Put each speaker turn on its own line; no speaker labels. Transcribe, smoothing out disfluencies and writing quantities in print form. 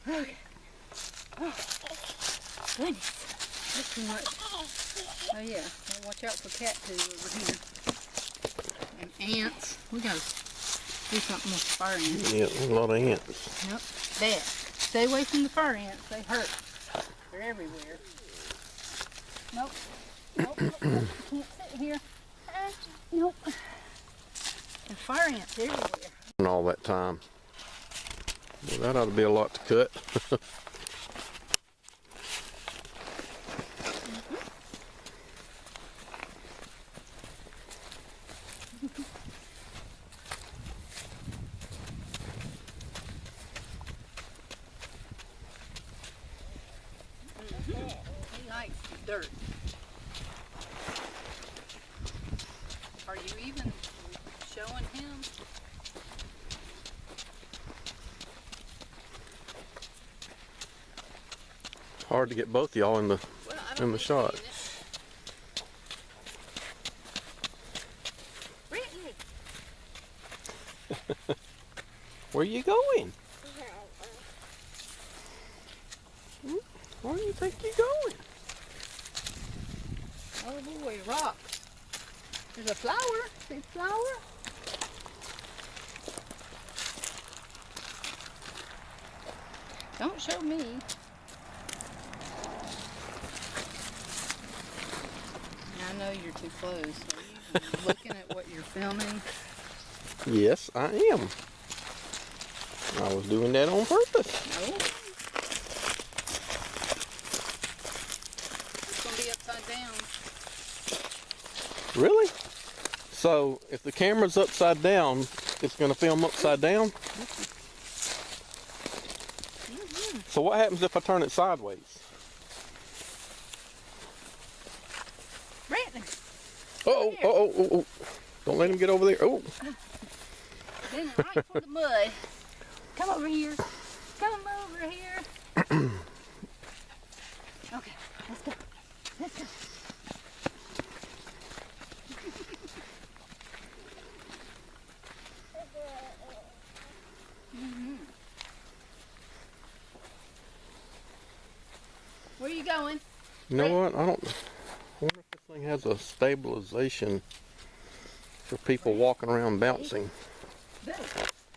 Okay. Oh, goodness. That's too much. Oh yeah, well, watch out for cat poo over here. And ants. We gotta do something with fire ants.
Yeah, a lot of ants.
Yep, bad. Stay away from the fire ants. They hurt. They're everywhere. Nope. Nope. Nope. Nope. You can't sit here. Nope. And fire ants everywhere.
And all that time. Well, that ought to be a lot to cut.
He likes dirt. Are you even showing him?
It's hard to get both of y'all in the shot.
Brittany.
Where you going? Where do you think you're going?
Oh boy, rocks. There's a flower. Big flower. Don't show me. I know you're too close. Are you looking at what you're filming?
Yes, I am. I was doing that on purpose.
No. It's going to be upside down.
Really? So, if the camera's upside down, it's going to film upside down? So what happens if I turn it sideways?
Brittany.
Oh. Don't let him get over there. Oh.
Then right for the mud. Come over here. Come over here. Okay, let's go. Let's go. Where are you going?
You know what? I wonder if this thing has a stabilization for people walking around bouncing.
Go.